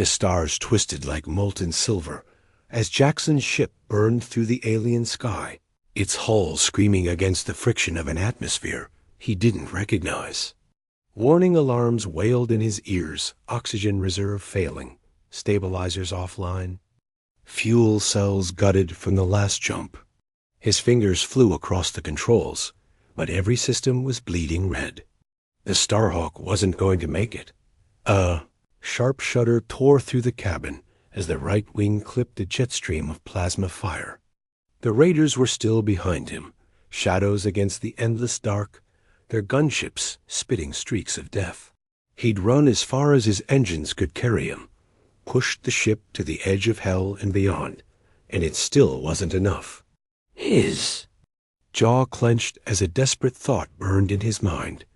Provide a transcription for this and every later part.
The stars twisted like molten silver as Jackson's ship burned through the alien sky, its hull screaming against the friction of an atmosphere he didn't recognize. Warning alarms wailed in his ears, oxygen reserve failing, stabilizers offline, fuel cells gutted from the last jump. His fingers flew across the controls, but every system was bleeding red. The Starhawk wasn't going to make it. A sharp shudder tore through the cabin as the right wing clipped a jet stream of plasma fire. The raiders were still behind him, shadows against the endless dark, their gunships spitting streaks of death. He'd run as far as his engines could carry him, pushed the ship to the edge of hell and beyond, and it still wasn't enough. His jaw clenched as a desperate thought burned in his mind.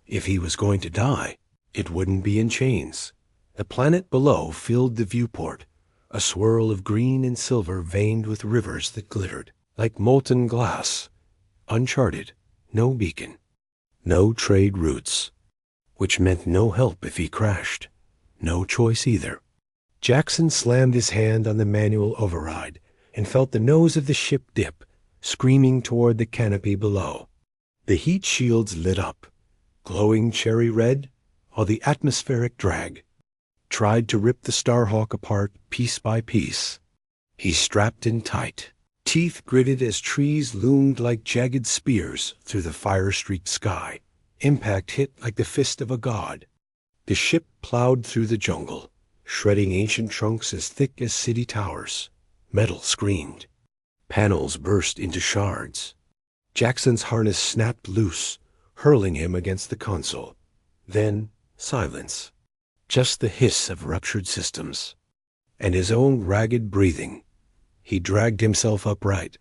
If he was going to die, it wouldn't be in chains. The planet below filled the viewport, a swirl of green and silver veined with rivers that glittered like molten glass. Uncharted, no beacon, no trade routes, which meant no help if he crashed. No choice either. Jackson slammed his hand on the manual override and felt the nose of the ship dip, screaming toward the canopy below. The heat shields lit up, glowing cherry red, while the atmospheric drag tried to rip the Starhawk apart piece by piece. He strapped in tight, teeth gritted as trees loomed like jagged spears through the fire-streaked sky. Impact hit like the fist of a god. The ship plowed through the jungle, shredding ancient trunks as thick as city towers. Metal screamed. Panels burst into shards. Jackson's harness snapped loose, hurling him against the console. Then silence. Just the hiss of ruptured systems. And his own ragged breathing. He dragged himself upright,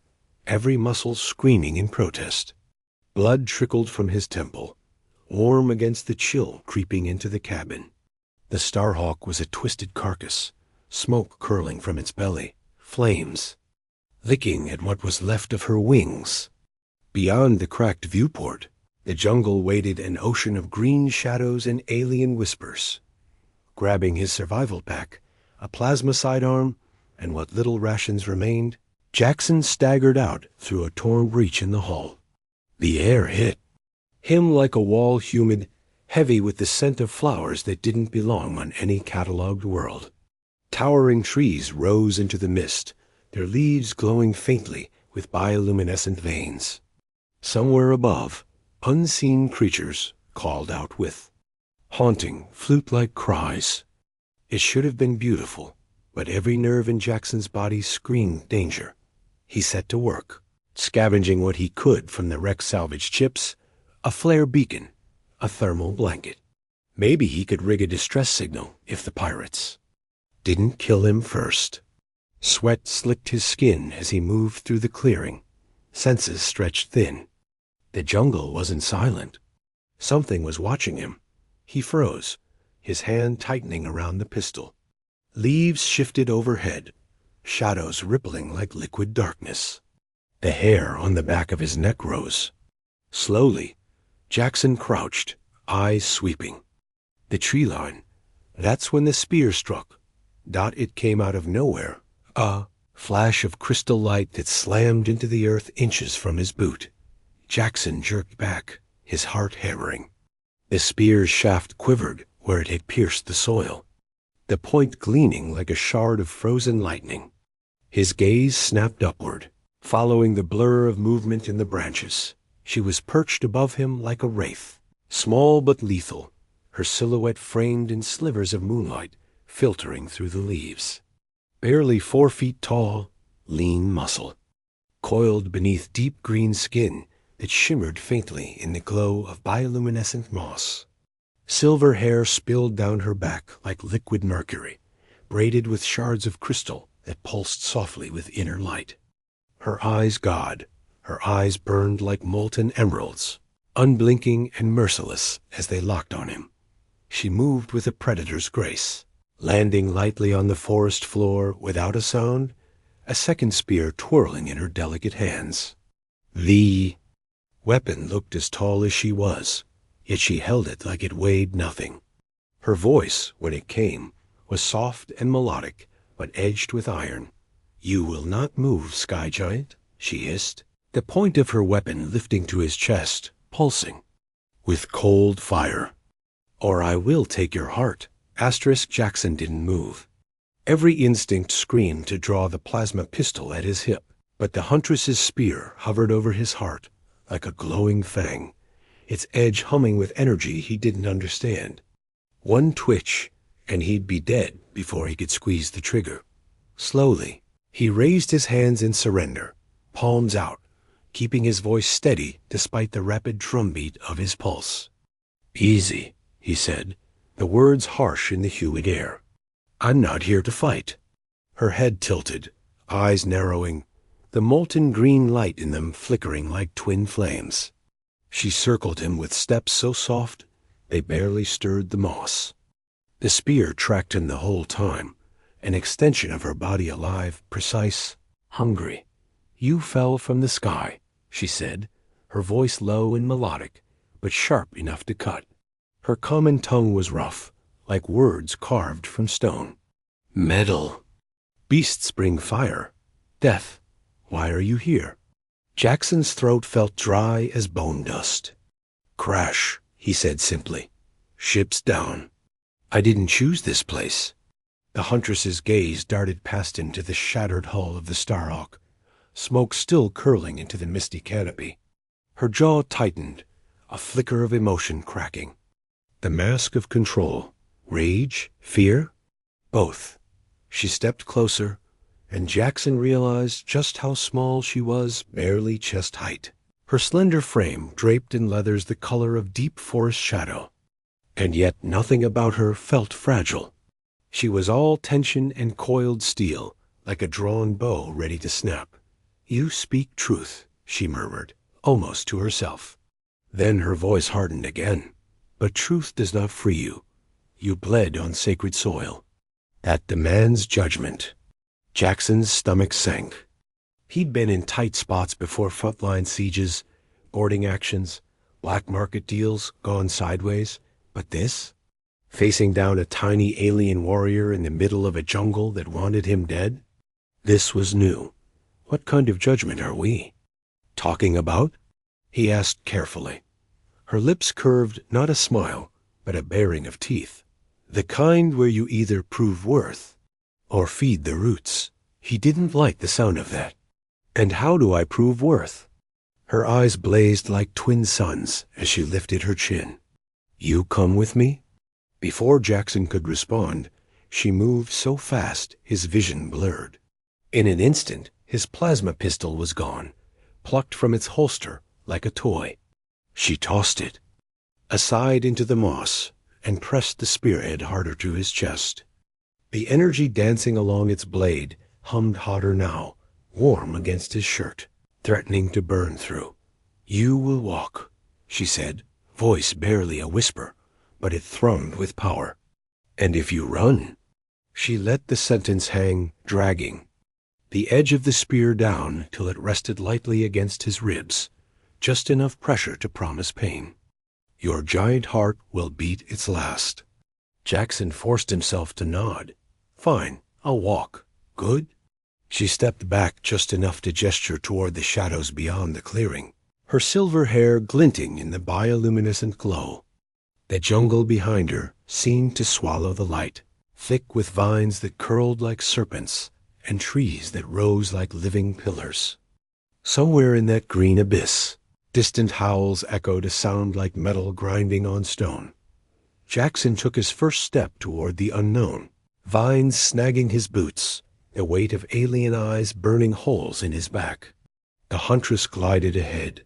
every muscle screaming in protest. Blood trickled from his temple, warm against the chill creeping into the cabin. The Starhawk was a twisted carcass, smoke curling from its belly, flames licking at what was left of her wings. Beyond the cracked viewport, the jungle waited an ocean of green shadows and alien whispers. Grabbing his survival pack, a plasma sidearm, and what little rations remained, Jackson staggered out through a torn breach in the hull. The air hit him like a wall, humid, heavy with the scent of flowers that didn't belong on any catalogued world. Towering trees rose into the mist, their leaves glowing faintly with bioluminescent veins. Somewhere above, unseen creatures called out with haunting, flute-like cries. It should have been beautiful, but every nerve in Jackson's body screamed danger. He set to work, scavenging what he could from the wreck salvage chips, a flare beacon, a thermal blanket. Maybe he could rig a distress signal if the pirates didn't kill him first. Sweat slicked his skin as he moved through the clearing, senses stretched thin. The jungle wasn't silent. Something was watching him. He froze, his hand tightening around the pistol. Leaves shifted overhead, shadows rippling like liquid darkness. The hair on the back of his neck rose. Slowly, Jackson crouched, eyes sweeping. The tree line. That's when the spear struck. It came out of nowhere. A flash of crystal light that slammed into the earth inches from his boot. Jackson jerked back, his heart hammering. The spear's shaft quivered where it had pierced the soil, the point gleaming like a shard of frozen lightning. His gaze snapped upward, following the blur of movement in the branches. She was perched above him like a wraith, small but lethal, her silhouette framed in slivers of moonlight filtering through the leaves. Barely 4 feet tall, lean muscle, coiled beneath deep green skin that shimmered faintly in the glow of bioluminescent moss. Silver hair spilled down her back like liquid mercury, braided with shards of crystal that pulsed softly with inner light. Her eyes her eyes burned like molten emeralds, unblinking and merciless as they locked on him. She moved with a predator's grace, landing lightly on the forest floor without a sound, a second spear twirling in her delicate hands. The weapon looked as tall as she was, yet she held it like it weighed nothing. Her voice, when it came, was soft and melodic, but edged with iron. "You will not move, sky giant," she hissed, the point of her weapon lifting to his chest, pulsing with cold fire. "Or I will take your heart." Jackson didn't move. Every instinct screamed to draw the plasma pistol at his hip, but the Huntress's spear hovered over his heart like a glowing fang, its edge humming with energy he didn't understand. One twitch, and he'd be dead before he could squeeze the trigger. Slowly, he raised his hands in surrender, palms out, keeping his voice steady despite the rapid drumbeat of his pulse. "Easy," he said, the words harsh in the humid air. "I'm not here to fight." Her head tilted, eyes narrowing, the molten green light in them flickering like twin flames. She circled him with steps so soft they barely stirred the moss. The spear tracked him the whole time, an extension of her body, alive, precise, hungry. "You fell from the sky," she said, her voice low and melodic, but sharp enough to cut. Her common tongue was rough, like words carved from stone. "Metal. Beasts bring fire. Death. Why are you here?" Jackson's throat felt dry as bone dust. "Crash," he said simply. "Ship's down." "I didn't choose this place." The Huntress's gaze darted past him to the shattered hull of the Starhawk, smoke still curling into the misty canopy. Her jaw tightened, a flicker of emotion cracking. The mask of control. Rage? Fear? Both. She stepped closer, and Jackson realized just how small she was, barely chest height. Her slender frame draped in leathers the color of deep forest shadow. And yet nothing about her felt fragile. She was all tension and coiled steel, like a drawn bow ready to snap. "You speak truth," she murmured, almost to herself. Then her voice hardened again. "But truth does not free you. You bled on sacred soil. That demands judgment." Jackson's stomach sank. He'd been in tight spots before, frontline sieges, boarding actions, black market deals gone sideways. But this? Facing down a tiny alien warrior in the middle of a jungle that wanted him dead? This was new. "What kind of judgment are we talking about?" he asked carefully. Her lips curved not a smile, but a baring of teeth. "The kind where you either prove worth or feed the roots." He didn't like the sound of that. "And how do I prove worth?" Her eyes blazed like twin suns as she lifted her chin. "You come with me?" Before Jackson could respond, she moved so fast his vision blurred. In an instant, his plasma pistol was gone, plucked from its holster like a toy. She tossed it aside into the moss and pressed the spearhead harder to his chest. The energy dancing along its blade hummed hotter now, warm against his shirt, threatening to burn through. "You will walk," she said, voice barely a whisper, but it thrummed with power. "And if you run." She let the sentence hang, dragging, the edge of the spear down till it rested lightly against his ribs, just enough pressure to promise pain. "Your giant heart will beat its last." Jackson forced himself to nod. "Fine, I'll walk. Good?" She stepped back just enough to gesture toward the shadows beyond the clearing, her silver hair glinting in the bioluminescent glow. The jungle behind her seemed to swallow the light, thick with vines that curled like serpents and trees that rose like living pillars. Somewhere in that green abyss, distant howls echoed a sound like metal grinding on stone. Jackson took his first step toward the unknown, vines snagging his boots, the weight of alien eyes burning holes in his back. The Huntress glided ahead,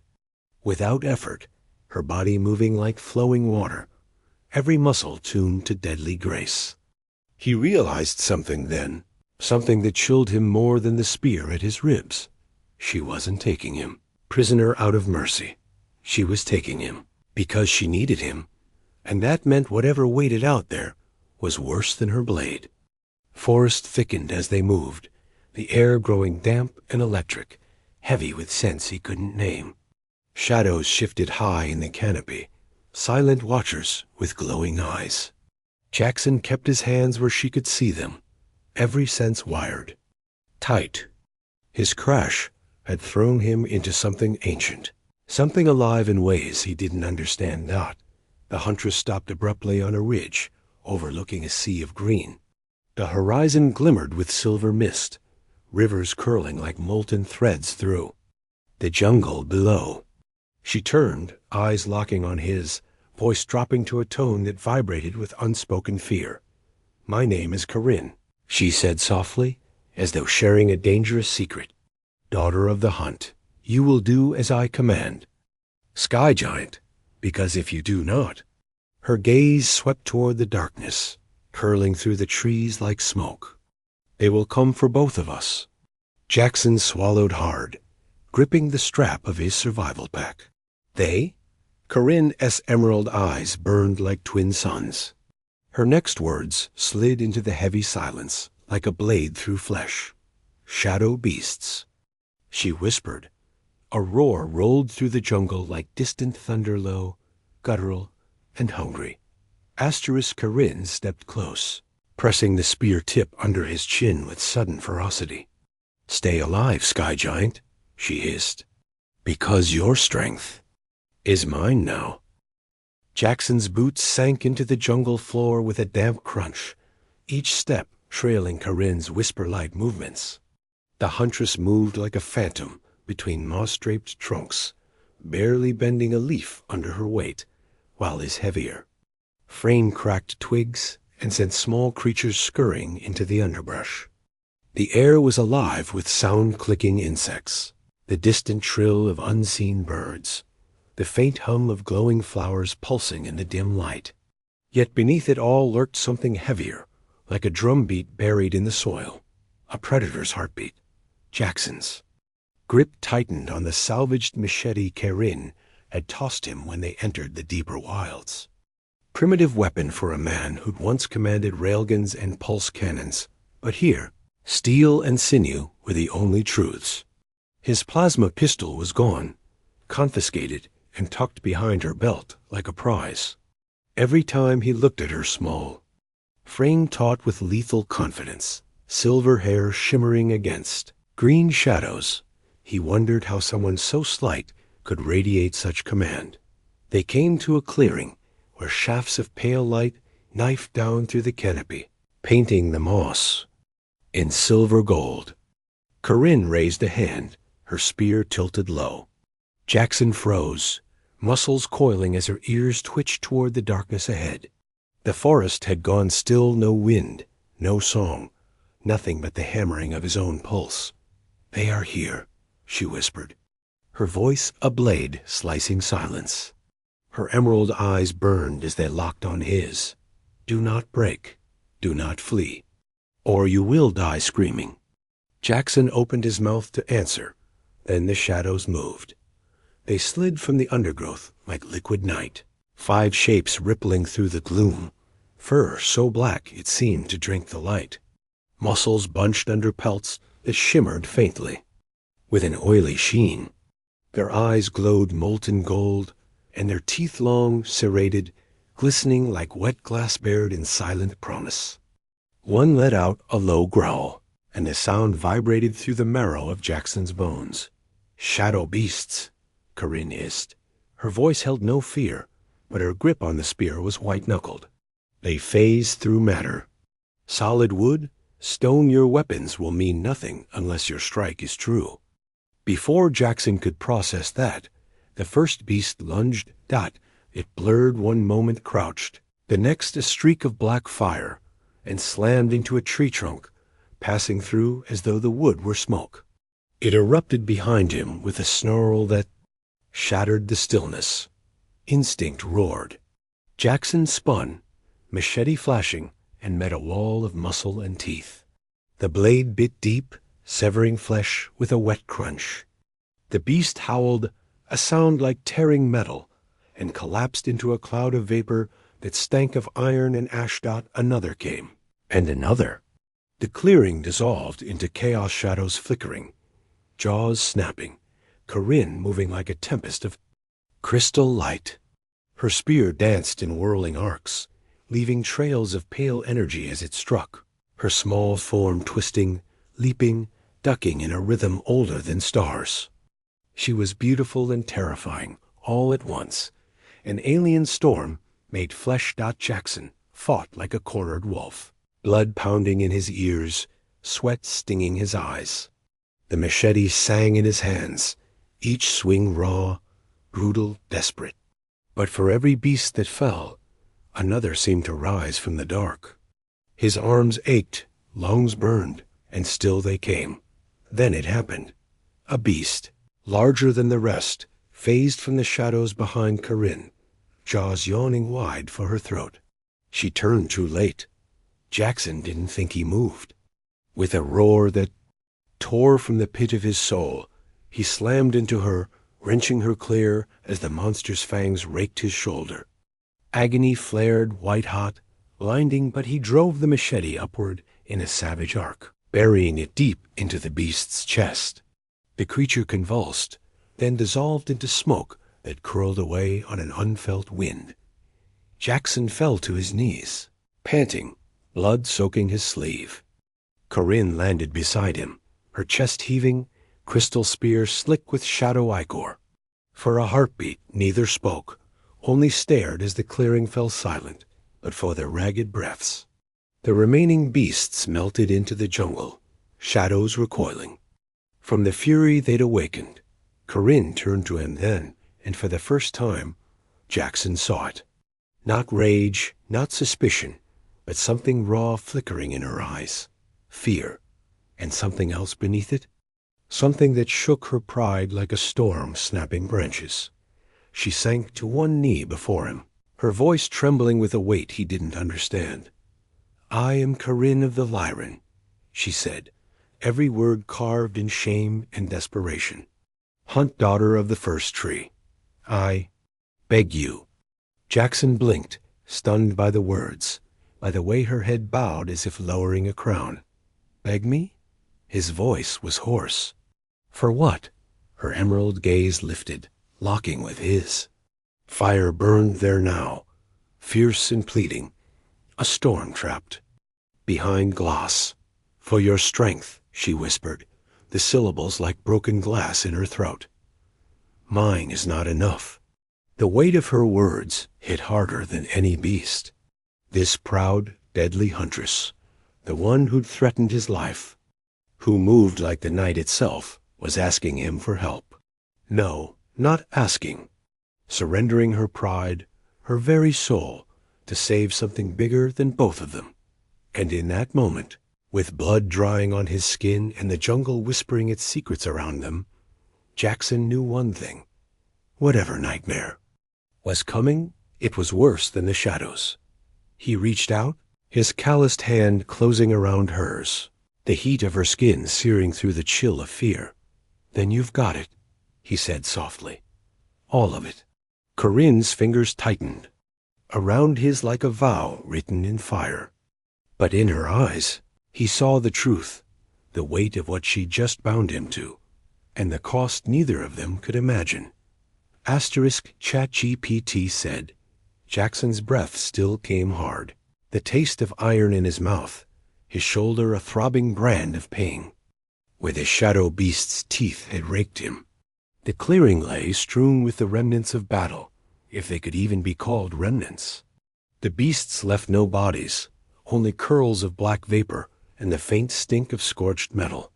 without effort, her body moving like flowing water, every muscle tuned to deadly grace. He realized something then, something that chilled him more than the spear at his ribs. She wasn't taking him, prisoner out of mercy. She was taking him because she needed him, and that meant whatever waited out there was worse than her blade. Forest thickened as they moved, the air growing damp and electric, heavy with scents he couldn't name. Shadows shifted high in the canopy, silent watchers with glowing eyes. Jackson kept his hands where she could see them, every sense wired. Tight. His crash had thrown him into something ancient, something alive in ways he didn't understand not. The Huntress stopped abruptly on a ridge, overlooking a sea of green. The horizon glimmered with silver mist, rivers curling like molten threads through. The jungle below. She turned, eyes locking on his, voice dropping to a tone that vibrated with unspoken fear. "My name is Corinne," she said softly, as though sharing a dangerous secret. "Daughter of the hunt, you will do as I command. Sky giant, because if you do not—" Her gaze swept toward the darkness, curling through the trees like smoke. "They will come for both of us." Jackson swallowed hard, gripping the strap of his survival pack. "They?" Corinne's emerald eyes burned like twin suns. Her next words slid into the heavy silence, like a blade through flesh. "Shadow beasts." She whispered. A roar rolled through the jungle like distant thunder, low, guttural, and hungry. Corinne stepped close, pressing the spear tip under his chin with sudden ferocity. "Stay alive, Sky Giant," she hissed, "because your strength is mine now." Jackson's boots sank into the jungle floor with a damp crunch, each step trailing Corinne's whisper-like movements. The Huntress moved like a phantom between moss-draped trunks, barely bending a leaf under her weight, while his heavier frame cracked twigs and sent small creatures scurrying into the underbrush. The air was alive with sound-clicking insects, the distant trill of unseen birds, the faint hum of glowing flowers pulsing in the dim light. Yet beneath it all lurked something heavier, like a drumbeat buried in the soil, a predator's heartbeat. Jackson's grip tightened on the salvaged machete Corinne had tossed him when they entered the deeper wilds. Primitive weapon for a man who'd once commanded railguns and pulse cannons, but here, steel and sinew were the only truths. His plasma pistol was gone, confiscated and tucked behind her belt like a prize. Every time he looked at her small frame taut with lethal confidence, silver hair shimmering against green shadows, he wondered how someone so slight could radiate such command. They came to a clearing where shafts of pale light knifed down through the canopy, painting the moss in silver gold. Corinne raised a hand, her spear tilted low. Jackson froze, muscles coiling as her ears twitched toward the darkness ahead. The forest had gone still, no wind, no song, nothing but the hammering of his own pulse. "They are here," she whispered, her voice a blade slicing silence. Her emerald eyes burned as they locked on his. "Do not break, do not flee, or you will die screaming." Jackson opened his mouth to answer, then the shadows moved. They slid from the undergrowth like liquid night, 5 shapes rippling through the gloom, fur so black it seemed to drink the light, muscles bunched under pelts that shimmered faintly, with an oily sheen. Their eyes glowed molten gold, and their teeth long, serrated, glistening like wet glass bared in silent promise. One let out a low growl, and the sound vibrated through the marrow of Jackson's bones. "Shadow beasts," Corinne hissed. Her voice held no fear, but her grip on the spear was white-knuckled. "They phase through matter. Solid wood, stone your weapons will mean nothing unless your strike is true." Before Jackson could process that, the first beast lunged. It blurred one moment crouched, the next a streak of black fire, and slammed into a tree trunk, passing through as though the wood were smoke. It erupted behind him with a snarl that shattered the stillness. Instinct roared. Jackson spun, machete flashing, and met a wall of muscle and teeth. The blade bit deep, severing flesh with a wet crunch. The beast howled, a sound like tearing metal, and collapsed into a cloud of vapor that stank of iron and ashdot. Another came, and another. The clearing dissolved into chaos shadows flickering, jaws snapping, Corinne moving like a tempest of crystal light. Her spear danced in whirling arcs, leaving trails of pale energy as it struck, her small form twisting, leaping, ducking in a rhythm older than stars. She was beautiful and terrifying, all at once. An alien storm made Flesh Jackson fought like a cornered wolf, blood pounding in his ears, sweat stinging his eyes. The machete sang in his hands, each swing raw, brutal, desperate. But for every beast that fell, another seemed to rise from the dark. His arms ached, lungs burned, and still they came. Then it happened. A beast, larger than the rest, phased from the shadows behind Corinne, jaws yawning wide for her throat. She turned too late. Jackson didn't think he moved. With a roar that tore from the pit of his soul, he slammed into her, wrenching her clear as the monster's fangs raked his shoulder. Agony flared white-hot, blinding, but he drove the machete upward in a savage arc, burying it deep into the beast's chest. The creature convulsed, then dissolved into smoke that curled away on an unfelt wind. Jackson fell to his knees, panting, blood soaking his sleeve. Corinne landed beside him, her chest heaving, crystal spear slick with shadow ichor. For a heartbeat, neither spoke, only stared as the clearing fell silent, but for their ragged breaths. The remaining beasts melted into the jungle, shadows recoiling. From the fury they'd awakened, Corinne turned to him then, and for the first time, Jackson saw it. Not rage, not suspicion, but something raw flickering in her eyes. Fear. And something else beneath it? Something that shook her pride like a storm snapping branches. She sank to one knee before him, her voice trembling with a weight he didn't understand. "I am Corinne of the Lyran," she said, every word carved in shame and desperation. "Hunt daughter of the first tree. I beg you." Jackson blinked, stunned by the words, by the way her head bowed as if lowering a crown. "Beg me?" His voice was hoarse. "For what?" Her emerald gaze lifted, locking with his. Fire burned there now, fierce and pleading, a storm trapped. Behind glass. "For your strength," she whispered, the syllables like broken glass in her throat. "Mine is not enough." The weight of her words hit harder than any beast. This proud, deadly huntress, the one who'd threatened his life, who moved like the night itself, was asking him for help. No, not asking. Surrendering her pride, her very soul, to save something bigger than both of them. And in that moment, with blood drying on his skin and the jungle whispering its secrets around them, Jackson knew one thing. Whatever nightmare was coming, it was worse than the shadows. He reached out, his calloused hand closing around hers, the heat of her skin searing through the chill of fear. "Then you've got it," he said softly. "All of it." Corinne's fingers tightened, around his like a vow written in fire. But in her eyes, he saw the truth, the weight of what she'd just bound him to, and the cost neither of them could imagine. ChatGPT said. Jackson's breath still came hard, the taste of iron in his mouth, his shoulder a throbbing brand of pain. Where the shadow beast's teeth had raked him. The clearing lay strewn with the remnants of battle, if they could even be called remnants. The beasts left no bodies, only curls of black vapor and the faint stink of scorched metal.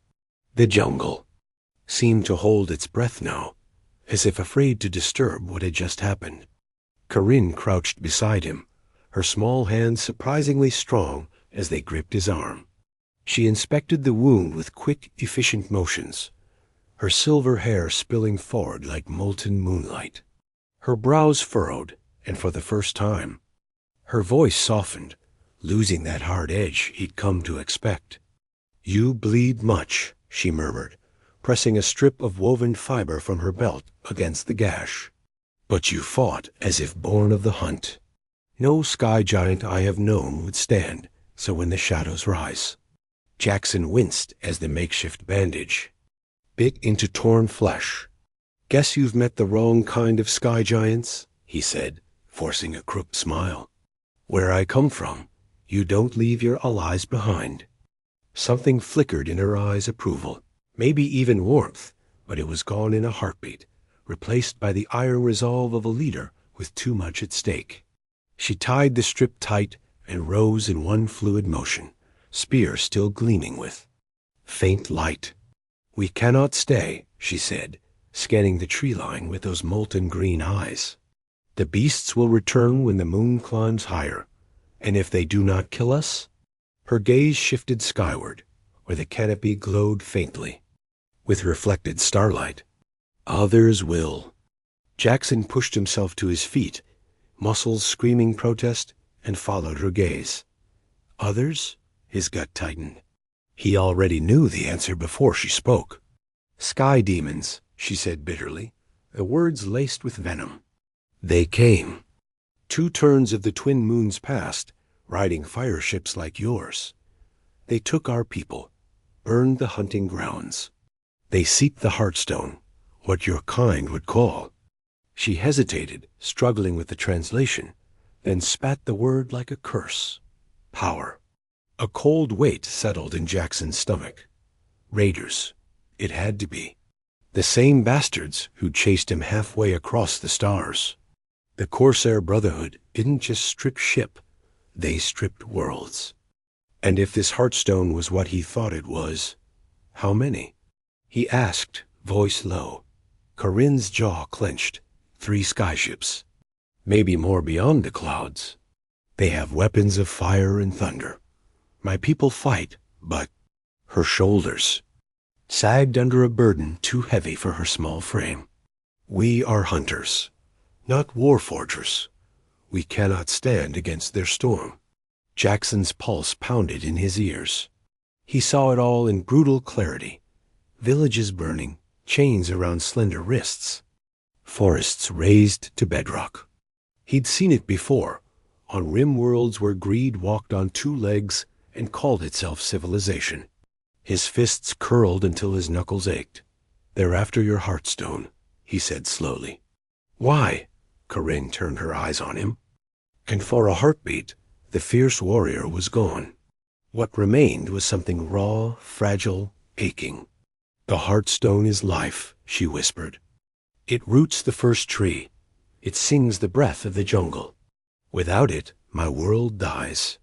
The jungle seemed to hold its breath now, as if afraid to disturb what had just happened. Corinne crouched beside him, her small hands surprisingly strong as they gripped his arm. She inspected the wound with quick, efficient motions, her silver hair spilling forward like molten moonlight. Her brows furrowed, and for the first time, her voice softened, losing that hard edge he'd come to expect. "You bleed much," she murmured, pressing a strip of woven fiber from her belt against the gash. "But you fought as if born of the hunt. No sky giant I have known would stand, so when the shadows rise." Jackson winced as the makeshift bandage bit into torn flesh. "Guess you've met the wrong kind of sky giants," he said, forcing a crooked smile. Where I come from, you don't leave your allies behind. Something flickered in her eyes' approval, maybe even warmth, but it was gone in a heartbeat, replaced by the iron resolve of a leader with too much at stake. She tied the strip tight and rose in one fluid motion, spear still gleaming with faint light. We cannot stay, she said, scanning the tree line with those molten green eyes. The beasts will return when the moon climbs higher, and if they do not kill us. Her gaze shifted skyward, where the canopy glowed faintly, with reflected starlight. Others will. Jackson pushed himself to his feet, muscles screaming protest, and followed her gaze. Others? His gut tightened. He already knew the answer before she spoke. Sky demons, she said bitterly, the words laced with venom. They came. 2 turns of the twin moons passed, riding fire ships like yours. They took our people, burned the hunting grounds. They seeped the Heartstone, what your kind would call. She hesitated, struggling with the translation, then spat the word like a curse. Power. A cold weight settled in Jackson's stomach. Raiders. It had to be. The same bastards who chased him halfway across the stars. The Corsair Brotherhood didn't just strip ship, they stripped worlds. And if this Heartstone was what he thought it was, how many? He asked, voice low. Corinne's jaw clenched. 3 skyships. Maybe more beyond the clouds. They have weapons of fire and thunder. My people fight, but her shoulders sagged under a burden too heavy for her small frame. We are hunters, not warforgers. We cannot stand against their storm. Jackson's pulse pounded in his ears. He saw it all in brutal clarity. Villages burning, chains around slender wrists. Forests razed to bedrock. He'd seen it before, on rim worlds where greed walked on 2 legs and called itself civilization. His fists curled until his knuckles ached. They're after your Heartstone, he said slowly. Why? Corinne turned her eyes on him. And for a heartbeat, the fierce warrior was gone. What remained was something raw, fragile, aching. The Heartstone is life, she whispered. It roots the first tree. It sings the breath of the jungle. Without it, my world dies.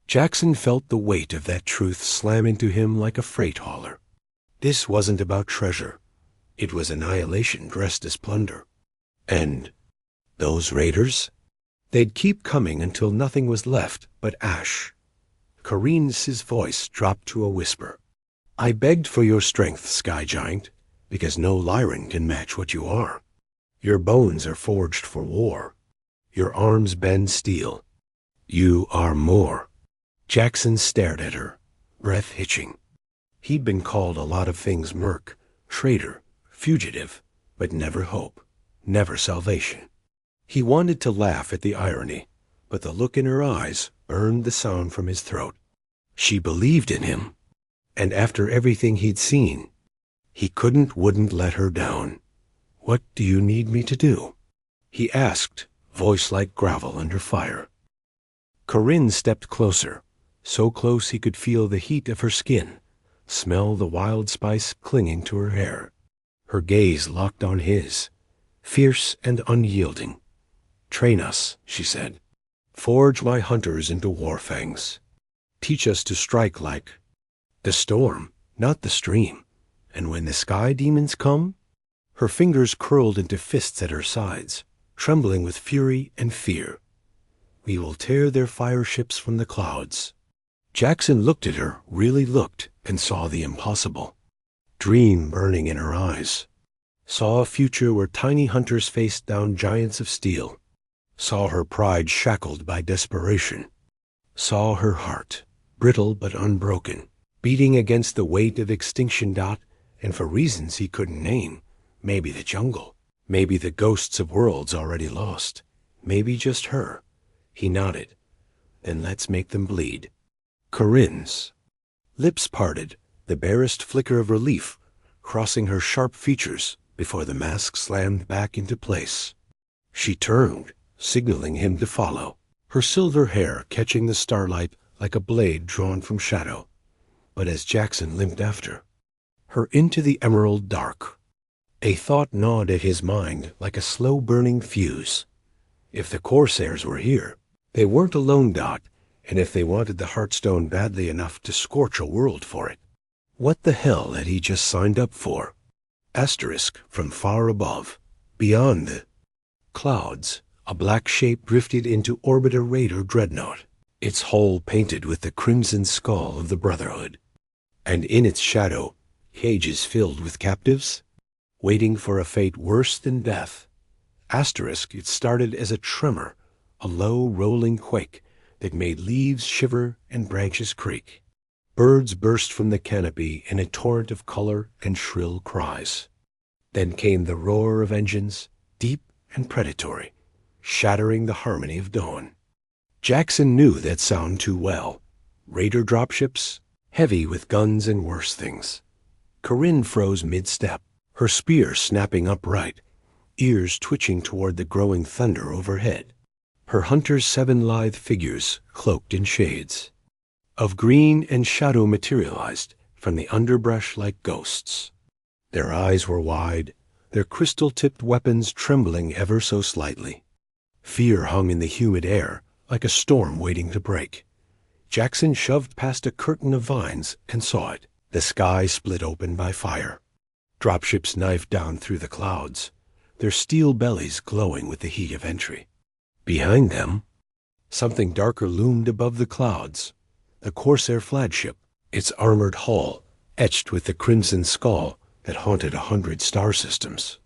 Jackson felt the weight of that truth slam into him like a freight hauler. This wasn't about treasure. It was annihilation dressed as plunder. And those raiders? They'd keep coming until nothing was left but ash. Corinne's voice dropped to a whisper. I begged for your strength, Sky Giant, because no Lyran can match what you are. Your bones are forged for war. Your arms bend steel. You are more. Jackson stared at her, breath hitching. He'd been called a lot of things: merc, traitor, fugitive, but never hope, never salvation. He wanted to laugh at the irony, but the look in her eyes burned the sound from his throat. She believed in him, and after everything he'd seen, he wouldn't let her down. What do you need me to do? He asked, voice like gravel under fire. Corinne stepped closer, so close he could feel the heat of her skin, smell the wild spice clinging to her hair. Her gaze locked on his, fierce and unyielding. Train us, she said. Forge my hunters into warfangs. Teach us to strike like the storm, not the stream. And when the sky demons come? Her fingers curled into fists at her sides, trembling with fury and fear. We will tear their fire ships from the clouds. Jackson looked at her, really looked, and saw the impossible. Dream burning in her eyes. Saw a future where tiny hunters faced down giants of steel. Saw her pride shackled by desperation. Saw her heart, brittle but unbroken, beating against the weight of extinction. And for reasons he couldn't name, maybe the jungle, maybe the ghosts of worlds already lost, maybe just her. He nodded. Then let's make them bleed. Corinne's lips parted, the barest flicker of relief crossing her sharp features before the mask slammed back into place. She turned, signaling him to follow, her silver hair catching the starlight like a blade drawn from shadow. But as Jackson limped after her into the emerald dark, a thought gnawed at his mind like a slow-burning fuse. If the Corsairs were here, they weren't alone, Dot, and if they wanted the Heartstone badly enough to scorch a world for it, what the hell had he just signed up for? Asterisk from far above, beyond the clouds, a black shape drifted into orbit a raider dreadnought, its hull painted with the crimson skull of the Brotherhood, and in its shadow, cages filled with captives, waiting for a fate worse than death. Asterisk, it started as a tremor, a low rolling quake that made leaves shiver and branches creak. Birds burst from the canopy in a torrent of color and shrill cries. Then came the roar of engines, deep and predatory, shattering the harmony of dawn. Jackson knew that sound too well. Raider dropships, heavy with guns and worse things. Corinne froze mid-step, her spear snapping upright, ears twitching toward the growing thunder overhead. Her Hunter's 7 lithe figures cloaked in shades of green and shadow materialized from the underbrush like ghosts. Their eyes were wide, their crystal-tipped weapons trembling ever so slightly. Fear hung in the humid air like a storm waiting to break. Jackson shoved past a curtain of vines and saw it, the sky split open by fire. Dropships knifed down through the clouds, their steel bellies glowing with the heat of entry. Behind them, something darker loomed above the clouds, the Corsair flagship, its armored hull etched with the crimson skull that haunted 100 star systems.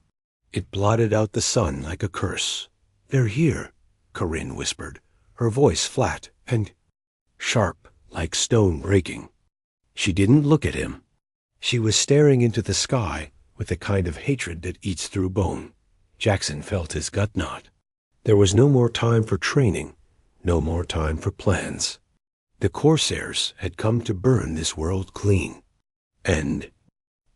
It blotted out the sun like a curse. "They're here," Corinne whispered, her voice flat and sharp like stone breaking. She didn't look at him. She was staring into the sky with the kind of hatred that eats through bone. Jackson felt his gut knot. There was no more time for training, no more time for plans. The Corsairs had come to burn this world clean. And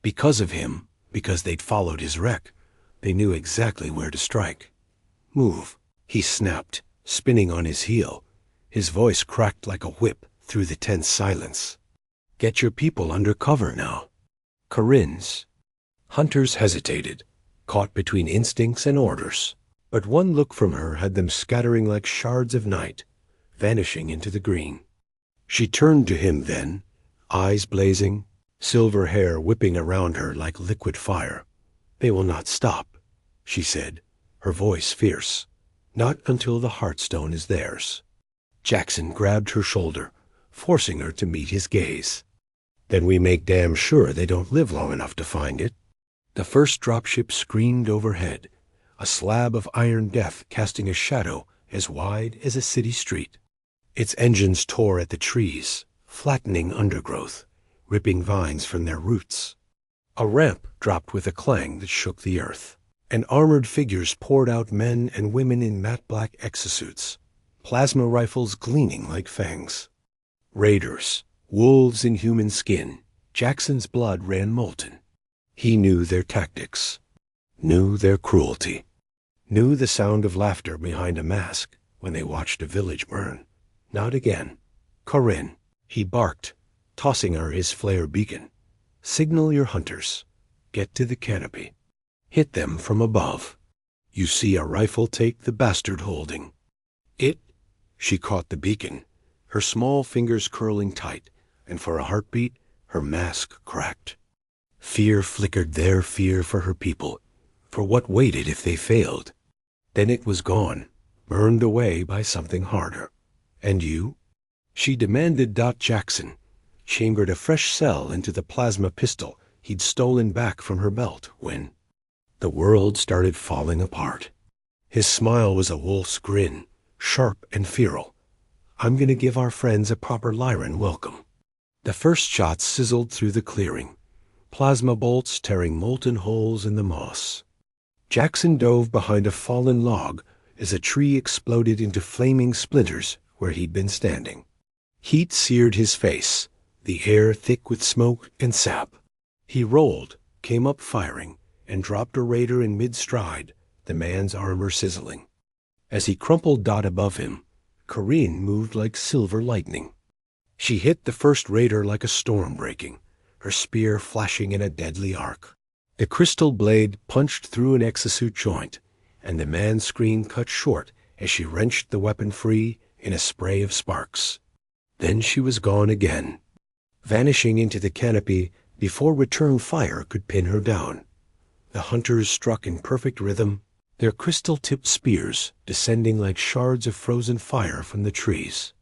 because of him, because they'd followed his wreck, they knew exactly where to strike. "Move," he snapped, spinning on his heel. His voice cracked like a whip through the tense silence. "Get your people under cover now." Corinne's Hunters hesitated, caught between instincts and orders. But one look from her had them scattering like shards of night, vanishing into the green. She turned to him then, eyes blazing, silver hair whipping around her like liquid fire. "They will not stop," she said, her voice fierce. "Not until the Heartstone is theirs." Jackson grabbed her shoulder, forcing her to meet his gaze. "Then we make damn sure they don't live long enough to find it." The first dropship screamed overhead, a slab of iron death casting a shadow as wide as a city street. Its engines tore at the trees, flattening undergrowth, ripping vines from their roots. A ramp dropped with a clang that shook the earth, and armored figures poured out, men and women in matte black exosuits, plasma rifles gleaming like fangs. Raiders, wolves in human skin. Jackson's blood ran molten. He knew their tactics, knew their cruelty, knew the sound of laughter behind a mask when they watched a village burn. "Not again. Corinne," he barked, tossing her his flare beacon. "Signal your hunters. Get to the canopy. Hit them from above. You see a rifle take the bastard holding." She caught the beacon, her small fingers curling tight, and for a heartbeat, her mask cracked. Fear flickered their fear for her people, for what waited if they failed. Then it was gone, burned away by something harder. "And you?" She demanded. Jackson chambered a fresh cell into the plasma pistol he'd stolen back from her belt when the world started falling apart. His smile was a wolf's grin, sharp and feral. "I'm going to give our friends a proper Lyran welcome." The first shots sizzled through the clearing, plasma bolts tearing molten holes in the moss. Jackson dove behind a fallen log as a tree exploded into flaming splinters where he'd been standing. Heat seared his face, the air thick with smoke and sap. He rolled, came up firing, and dropped a raider in mid-stride, the man's armor sizzling. As he crumpled above him, Corinne moved like silver lightning. She hit the first raider like a storm breaking, her spear flashing in a deadly arc. The crystal blade punched through an exosuit joint, and the man's scream cut short as she wrenched the weapon free in a spray of sparks. Then she was gone again, vanishing into the canopy before return fire could pin her down. The hunters struck in perfect rhythm, their crystal-tipped spears descending like shards of frozen fire from the trees.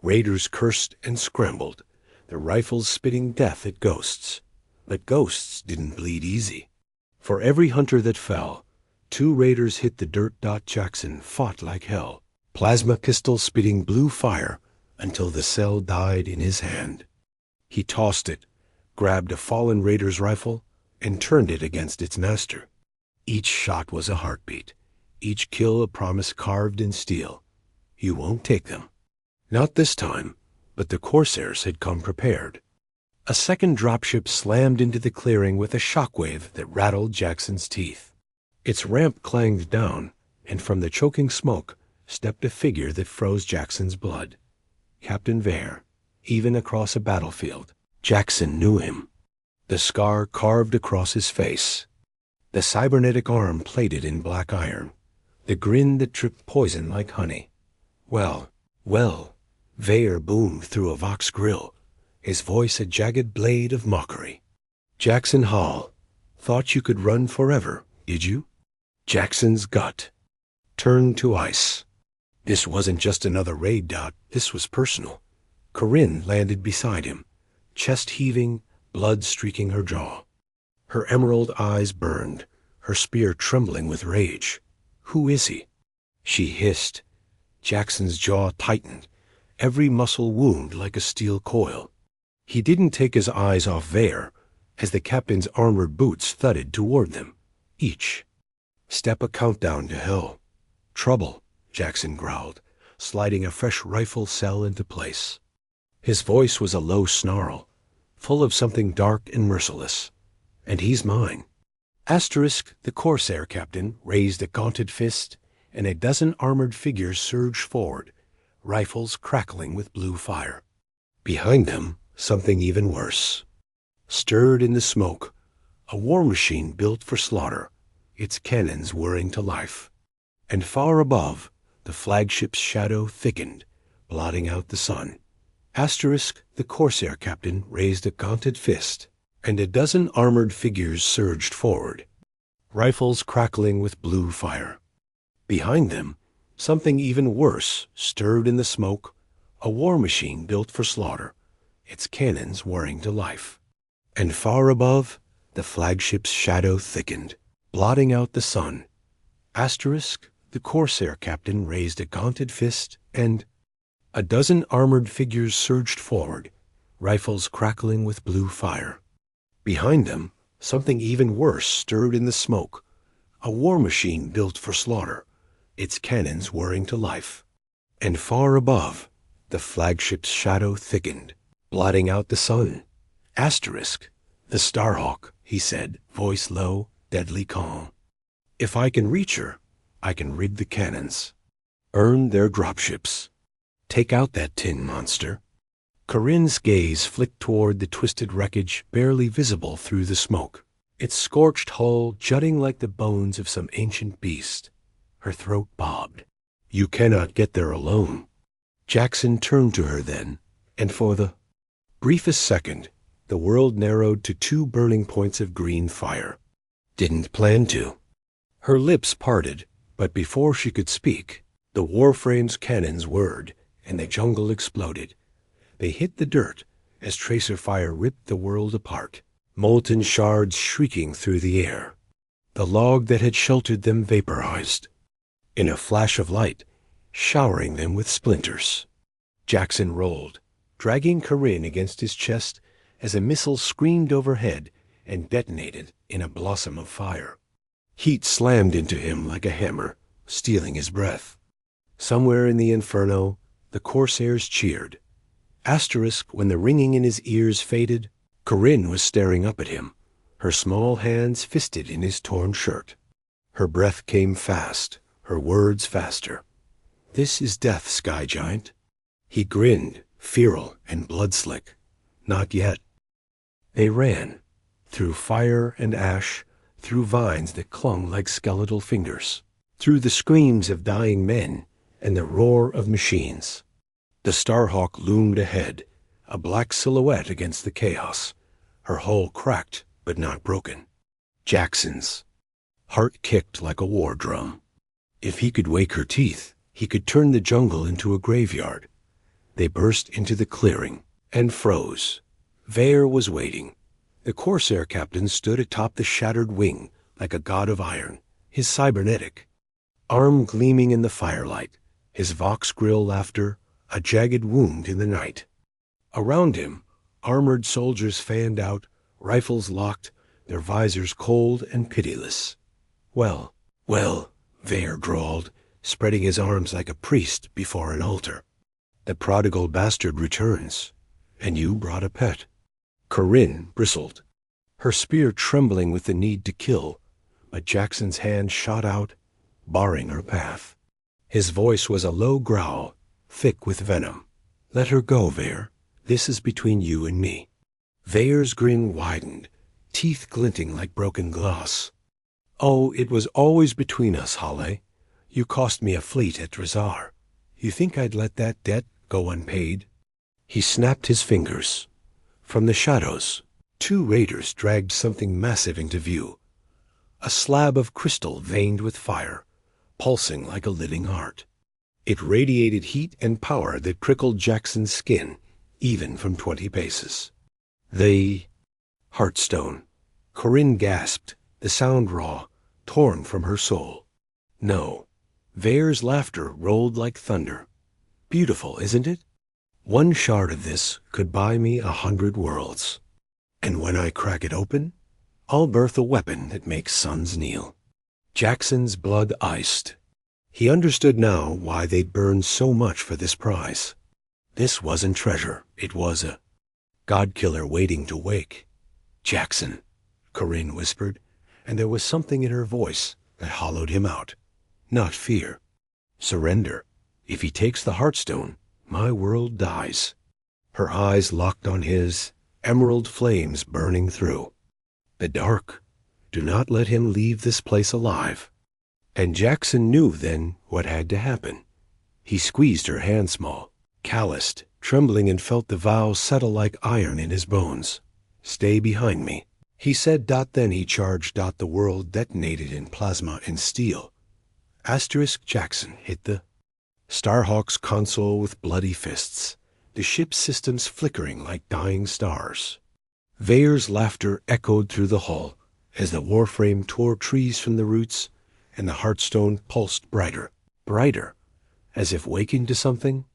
Raiders cursed and scrambled, their rifles spitting death at ghosts. But ghosts didn't bleed easy. For every hunter that fell, 2 raiders hit the dirt. Jackson fought like hell, plasma pistol spitting blue fire until the cell died in his hand. He tossed it, grabbed a fallen raider's rifle, and turned it against its master. Each shot was a heartbeat, each kill a promise carved in steel. You won't take them. Not this time, but the Corsairs had come prepared. A second dropship slammed into the clearing with a shockwave that rattled Jackson's teeth. Its ramp clanged down, and from the choking smoke stepped a figure that froze Jackson's blood. Captain Vare, even across a battlefield, Jackson knew him. The scar carved across his face, the cybernetic arm plated in black iron, the grin that dripped poison like honey. Well, Vare boomed through a Vox grill, his voice a jagged blade of mockery. Jackson Hall, thought you could run forever, did you? Jackson's gut turned to ice. This wasn't just another raid. This was personal. Corinne landed beside him, chest heaving, blood streaking her jaw. Her emerald eyes burned, her spear trembling with rage. Who is he? She hissed. Jackson's jaw tightened, every muscle wound like a steel coil. He didn't take his eyes off Vare as the captain's armored boots thudded toward them, each step a countdown to hell. Trouble, Jackson growled, sliding a fresh rifle cell into place. His voice was a low snarl, full of something dark and merciless. And he's mine. Asterisk, the Corsair captain, raised a gaunted fist, and a dozen armored figures surged forward, rifles crackling with blue fire. Behind them, something even worse. Stirred in the smoke, a war machine built for slaughter, its cannons whirring to life. And far above, the flagship's shadow thickened, blotting out the sun. Asterisk, the Corsair captain, raised a gaunted fist, and a dozen armored figures surged forward, rifles crackling with blue fire. Behind them, something even worse stirred in the smoke, a war machine built for slaughter, its cannons whirring to life. And far above, the flagship's shadow thickened, blotting out the sun. Asterisk, the Corsair captain raised a gaunted fist, and a dozen armored figures surged forward, rifles crackling with blue fire. Behind them, something even worse stirred in the smoke, a war machine built for slaughter, its cannons whirring to life. And far above, the flagship's shadow thickened, blotting out the sun. Asterisk, the Starhawk, he said, voice low, deadly calm. If I can reach her, I can rig the cannons. Earn their dropships. Take out that tin monster. Corinne's gaze flicked toward the twisted wreckage barely visible through the smoke, its scorched hull jutting like the bones of some ancient beast. Her throat bobbed. You cannot get there alone. Jackson turned to her then, and for the briefest second, the world narrowed to 2 burning points of green fire. Didn't plan to. Her lips parted, but before she could speak, the warframe's cannons whirred, and the jungle exploded. They hit the dirt as tracer fire ripped the world apart, molten shards shrieking through the air. The log that had sheltered them vaporized, in a flash of light, showering them with splinters. Jackson rolled, dragging Corinne against his chest as a missile screamed overhead and detonated in a blossom of fire. Heat slammed into him like a hammer, stealing his breath. Somewhere in the inferno, the Corsairs cheered. Asterisk, when the ringing in his ears faded, Corinne was staring up at him, her small hands fisted in his torn shirt. Her breath came fast, her words faster. This is death, Sky Giant. He grinned, feral and blood-slick. Not yet. They ran, through fire and ash, through vines that clung like skeletal fingers, through the screams of dying men and the roar of machines. The Starhawk loomed ahead, a black silhouette against the chaos, her hull cracked but not broken. Jackson's heart kicked like a war drum. If he could wake her teeth, he could turn the jungle into a graveyard. They burst into the clearing and froze. Vaer was waiting. The Corsair captain stood atop the shattered wing like a god of iron, his cybernetic arm gleaming in the firelight, his Vox grill laughter a jagged wound in the night. Around him, armored soldiers fanned out, rifles locked, their visors cold and pitiless. Well, Vaer drawled, spreading his arms like a priest before an altar. The prodigal bastard returns, and you brought a pet. Corinne bristled, her spear trembling with the need to kill, but Jackson's hand shot out, barring her path. His voice was a low growl, thick with venom. Let her go, Vaer. This is between you and me. Vaer's grin widened, teeth glinting like broken glass. Oh, it was always between us, Halle. You cost me a fleet at Drazar. You think I'd let that debt go unpaid? He snapped his fingers. From the shadows, two raiders dragged something massive into view. A slab of crystal veined with fire, pulsing like a living heart. It radiated heat and power that prickled Jackson's skin, even from 20 paces. The Heartstone. Corinne gasped, the sound raw, torn from her soul. No. Vaer's laughter rolled like thunder. Beautiful, isn't it? One shard of this could buy me 100 worlds. And when I crack it open, I'll birth a weapon that makes suns kneel. Jackson's blood iced. He understood now why they'd burned so much for this prize. This wasn't treasure. It was a god-killer waiting to wake. Jackson, Corinne whispered, and there was something in her voice that hollowed him out. Not fear. Surrender. If he takes the Heartstone, my world dies. Her eyes locked on his, emerald flames burning through. The dark. Do not let him leave this place alive. And Jackson knew then what had to happen. He squeezed her hand small, calloused, trembling, and felt the vow settle like iron in his bones. Stay behind me, he said. Then he charged. The world detonated in plasma and steel. Jackson hit the Starhawk's console with bloody fists, the ship's systems flickering like dying stars. Vaer's laughter echoed through the hull as the warframe tore trees from the roots, and the Heartstone pulsed brighter, as if waking to something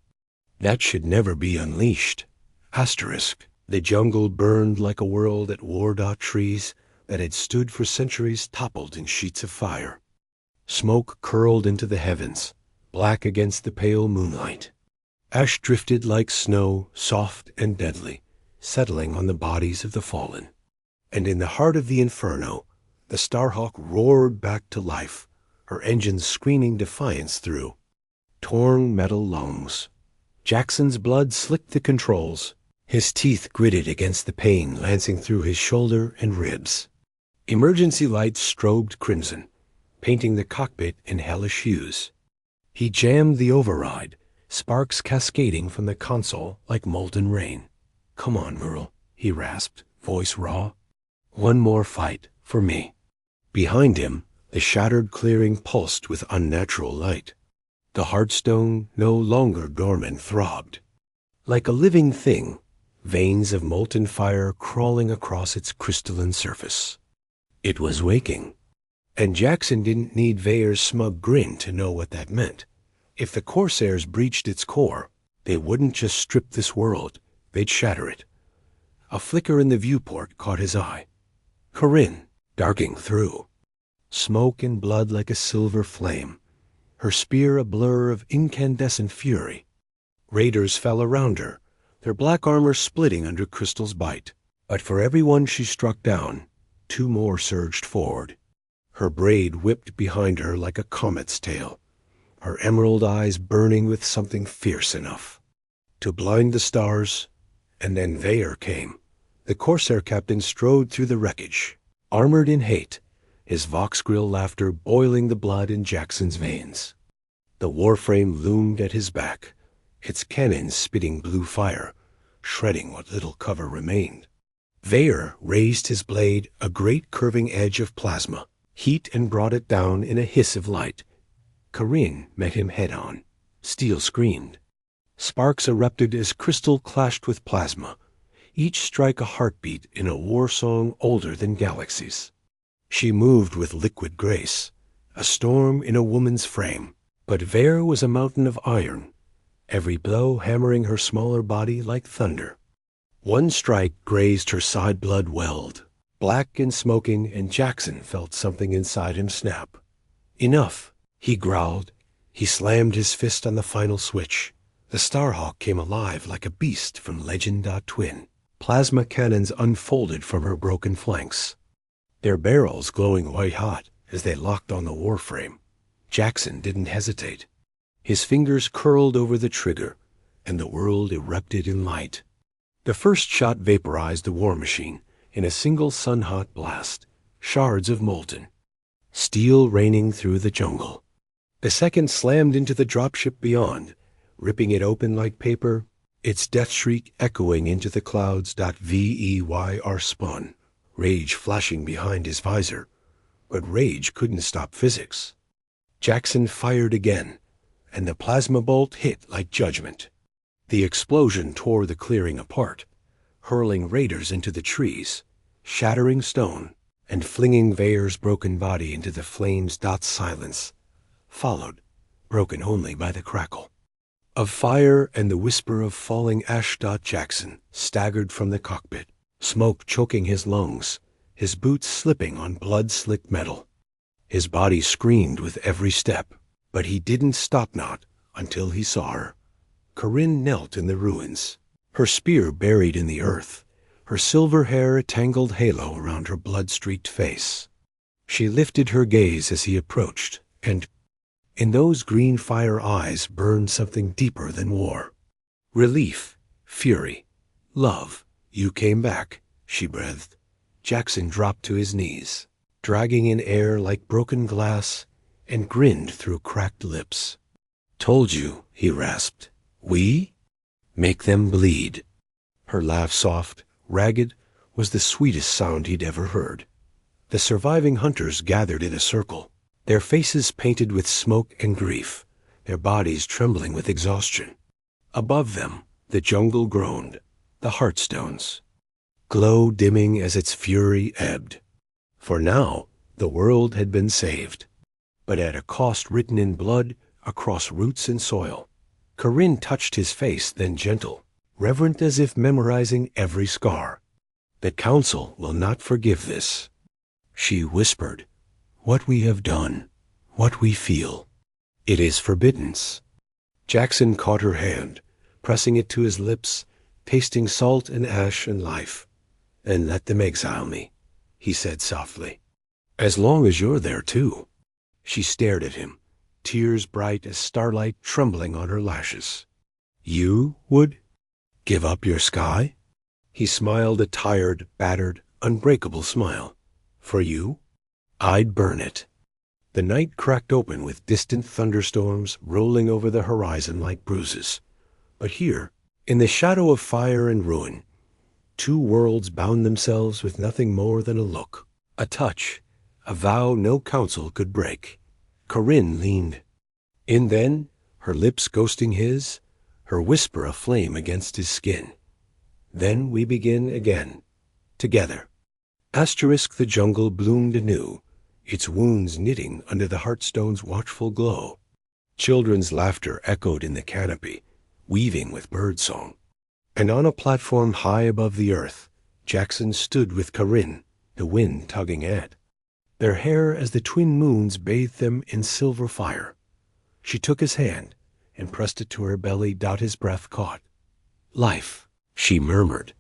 that should never be unleashed. The jungle burned like a world at war. Trees that had stood for centuries toppled in sheets of fire. Smoke curled into the heavens, black against the pale moonlight. Ash drifted like snow, soft and deadly, settling on the bodies of the fallen. And in the heart of the inferno, the Starhawk roared back to life, her engines screaming defiance through torn metal lungs. Jackson's blood slicked the controls, his teeth gritted against the pain lancing through his shoulder and ribs. Emergency lights strobed crimson, painting the cockpit in hellish hues. He jammed the override, sparks cascading from the console like molten rain. Come on, Merle, he rasped, voice raw. One more fight for me. Behind him, the shattered clearing pulsed with unnatural light. The Heartstone, no longer dormant, throbbed. Like a living thing, veins of molten fire crawling across its crystalline surface. It was waking. And Jackson didn't need Vaer's smug grin to know what that meant. If the Corsairs breached its core, they wouldn't just strip this world, they'd shatter it. A flicker in the viewport caught his eye. Corinne, darting through. Smoke and blood like a silver flame, her spear a blur of incandescent fury. Raiders fell around her, their black armor splitting under Crystal's bite. But for every one she struck down, 2 more surged forward. Her braid whipped behind her like a comet's tail, her emerald eyes burning with something fierce enough to blind the stars. And then Vayer came. The Corsair captain strode through the wreckage, armored in hate, his Vox-grill laughter boiling the blood in Jackson's veins. The warframe loomed at his back, its cannons spitting blue fire, shredding what little cover remained. Vayer raised his blade, a great curving edge of plasma, heat, and brought it down in a hiss of light. Corinne met him head-on. Steel screamed. Sparks erupted as crystal clashed with plasma, each strike a heartbeat in a war song older than galaxies. She moved with liquid grace, a storm in a woman's frame, but Vayer was a mountain of iron, every blow hammering her smaller body like thunder. One strike grazed her side, blood welled, black and smoking, and Jackson felt something inside him snap. Enough, he growled. He slammed his fist on the final switch. The Starhawk came alive like a beast from Legend.Twin. Plasma cannons unfolded from her broken flanks, their barrels glowing white-hot as they locked on the warframe. Jackson didn't hesitate. His fingers curled over the trigger, and the world erupted in light. The first shot vaporized the war machine in a single sun-hot blast, shards of molten steel raining through the jungle. The second slammed into the dropship beyond, ripping it open like paper, its death shriek echoing into the clouds. Veyr spun, rage flashing behind his visor, but rage couldn't stop physics. Jackson fired again, and the plasma bolt hit like judgment. The explosion tore the clearing apart, hurling raiders into the trees, shattering stone, and flinging Vayer's broken body into the flames. Silence followed, broken only by the crackle of fire and the whisper of falling ash. Jackson staggered from the cockpit, smoke choking his lungs, his boots slipping on blood-slicked metal. His body screamed with every step, but he didn't stop not until he saw her. Corinne knelt in the ruins, her spear buried in the earth, her silver hair a tangled halo around her blood-streaked face. She lifted her gaze as he approached, and in those green fire eyes burned something deeper than war. Relief, fury, love. You came back, she breathed. Jackson dropped to his knees, dragging in air like broken glass, and grinned through cracked lips. Told you, he rasped. We? Make them bleed. Her laugh, soft, ragged, was the sweetest sound he'd ever heard. The surviving hunters gathered in a circle, their faces painted with smoke and grief, their bodies trembling with exhaustion. Above them, the jungle groaned, the heartstones, glow dimming as its fury ebbed. For now, the world had been saved, but at a cost written in blood across roots and soil. Corinne touched his face, then gentle, reverent as if memorizing every scar. The Council will not forgive this. She whispered, what we have done, what we feel. It is forbiddance. Jackson caught her hand, pressing it to his lips, tasting salt and ash and life. And let them exile me, he said softly. As long as you're there too. She stared at him, tears bright as starlight trembling on her lashes. You would give up your sky? He smiled a tired, battered, unbreakable smile. For you? I'd burn it. The night cracked open with distant thunderstorms rolling over the horizon like bruises. But here, in the shadow of fire and ruin, two worlds bound themselves with nothing more than a look, a touch, a vow no council could break. Corinne leaned in then, her lips ghosting his, her whisper aflame against his skin. Then we begin again, together. The jungle bloomed anew, its wounds knitting under the heartstone's watchful glow. Children's laughter echoed in the canopy, weaving with birdsong. And on a platform high above the earth, Jackson stood with Corinne, the wind tugging at their hair as the twin moons bathed them in silver fire. She took his hand and pressed it to her belly. His breath caught. Life, she murmured,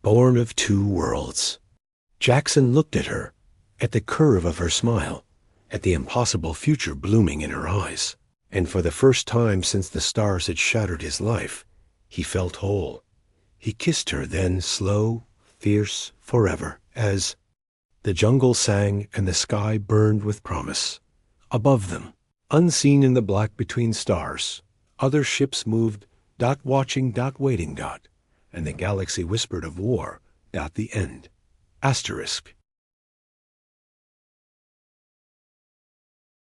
born of two worlds. Jackson looked at her, at the curve of her smile, at the impossible future blooming in her eyes. And for the first time since the stars had shattered his life, he felt whole. He kissed her then, slow, fierce, forever, as the jungle sang and the sky burned with promise. Above them, unseen in the black between stars, other ships moved, dot watching, dot waiting, dot, and the galaxy whispered of war, dot the end. Asterisk.